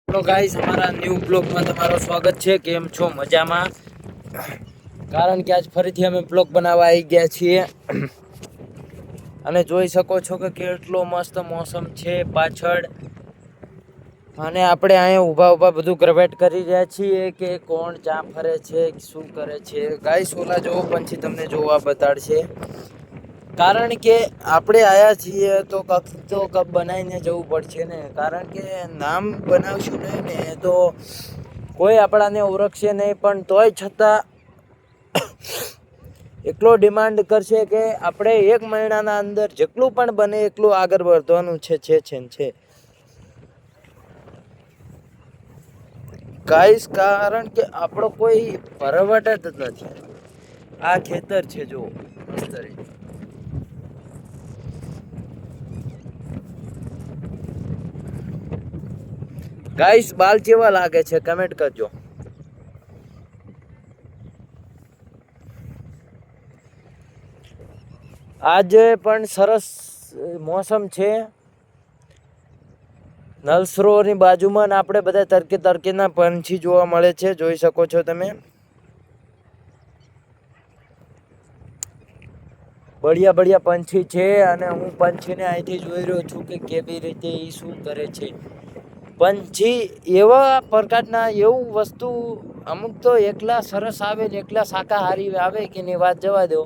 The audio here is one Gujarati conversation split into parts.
હેલો ગાઈસ, અમારા ન્યૂ બ્લોગમાં તમારું સ્વાગત છે. કેમ છો? મજામાં? કારણ કે આજ ફરીથી અમે બ્લોગ બનાવવા આવી ગયા છીએ અને જોઈ શકો છો કે કેટલો મસ્ત મોસમ છે પાછળ. અને આપણે અહીંયા ઊભા બધું ગ્રવેટ કરી રહ્યા છીએ કે કોણ જ્યાં ફરે છે, શું કરે છે. ગાઈસ ઓલા જોવો પંછી તમને જોવા બતાડશે. કારણ કે આપણે આયા છીએ તો કપ બનાવીને જવું પડશે ને. કારણ કે નામ બનાવશું નહીં ને તો કોઈ આપણાને ઓળખશે નહીં. પણ તોય છતાં એટલો ડિમાન્ડ કરશે કે આપણે 1 મહિનાના અંદર જેટલું પણ બને એટલું આગળ વધવાનું છે. ગાઈસ, કારણ કે આપણો કોઈ પરવટ જ નથી. આ ખેતર છે જો મસ્ત રીતે. ગાઈસ, બાલ કેવા લાગે છે કમેન્ટ કરજો. આજે પણ સરસ મોસમ છે. નલસરોવરની બાજુમાં આપણે બધા તરકેના પંછી જોવા મળે છે, જોઈ શકો છો તમે. બઢિયા પંછી છે અને હું પંછીને અહીંથી જોઈ રહ્યો છું કે કેવી રીતે એ શું કરે છે. પંછી એવા પ્રકારના એવું વસ્તુ અમુક તો એકલા સરસ આવે ને એકલા શાકાહારી આવે કે ની વાત જવા દો.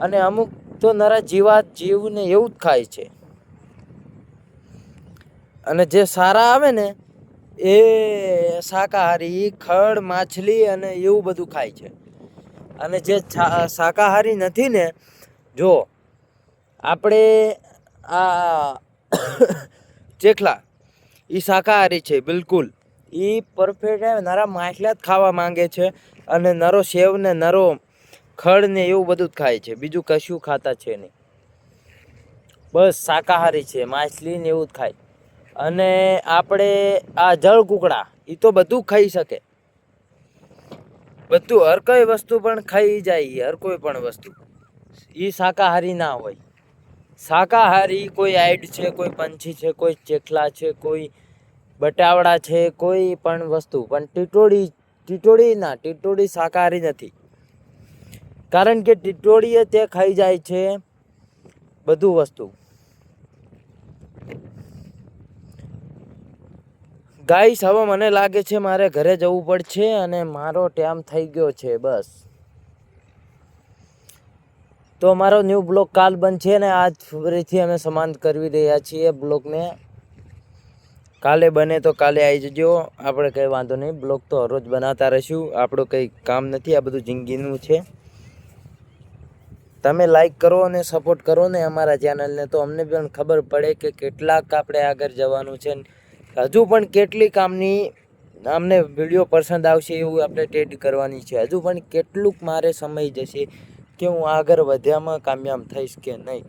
અને અમુક તો નરા જીવને એવું જ ખાય છે. અને જે સારા આવે ને એ શાકાહારી ખડ માછલી અને એવું બધું ખાય છે. અને જે શાકાહારી નથી ને, જો આપણે આ ચેખલા એ શાકાહારી છે બિલકુલ. એ પરફેક્ટ નરા માછલા જ ખાવા માંગે છે. અને નરો સેવ ને નરો ખડ ને એવું બધું જ ખાય છે, બીજું કશું ખાતા છે નહીં. બસ શાકાહારી છે, માછલી ને એવું જ ખાય. અને આપણે આ જળ કુકડા એ તો બધું ખાઈ શકે. બધું હર કોઈ વસ્તુ પણ ખાઈ જાય, હર કોઈ પણ વસ્તુ. એ શાકાહારી ના હોય. શાકાહારી કોઈ આઈડ છે, કોઈ પંછી છે, કોઈ ચેખલા છે, કોઈ બટાવડા છે, કોઈ પણ વસ્તુ. પણ ટીટોડી શાકાહારી નથી. કારણ કે ટીટોડી તે ખાઈ જાય છે બધું વસ્તુ. ગાઈસ, હવે મને લાગે છે મારે ઘરે જવું પડશે અને મારો ટાઈમ થઈ ગયો છે. બસ તો અમારો ન્યૂ બ્લોગ કાલ બનશે ને આજ ફરીથી અમે સમાપ્ત કરી રહ્યા છીએ બ્લોગને. કાલે બને તો કાલે આવી જજો. આપણે કંઈ વાંધો નહીં, બ્લોગ તો રોજ બનાવતા રહીશું. આપણું કંઈ કામ નથી, આ બધું જિંદગીનું છે. તમે લાઈક કરો અને સપોર્ટ કરો ને અમારા ચેનલને, તો અમને પણ ખબર પડે કે કેટલાક આપણે આગળ જવાનું છે. હજુ પણ કેટલી કામની અમને વિડીયો પસંદ આવશે એવું આપણે ટેડ કરવાની છે. હજુ પણ કેટલુંક મારે સમય જશે કે હું આગળ વધ્યામાં કામયાબ થઈશ કે નહીં.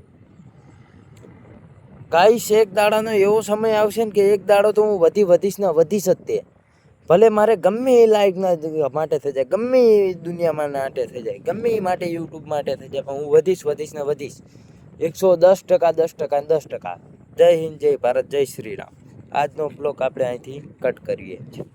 ગાઈસ, એક દાડાનો એવો સમય આવશે ને કે એક દાડો તો હું વધીશ ને વધીશ જ. તે ભલે મારે ગમે એ લાઈકના માટે થઈ જાય, ગમે એ દુનિયામાં માટે થઈ જાય, ગમે એ માટે યુટ્યુબ માટે થઈ જાય, પણ હું વધીશ ને વધીશ. 110%. જય હિન્દ, જય ભારત, જય શ્રી રામ. આજનો બ્લોગ આપણે અહીંથી કટ કરીએ છીએ.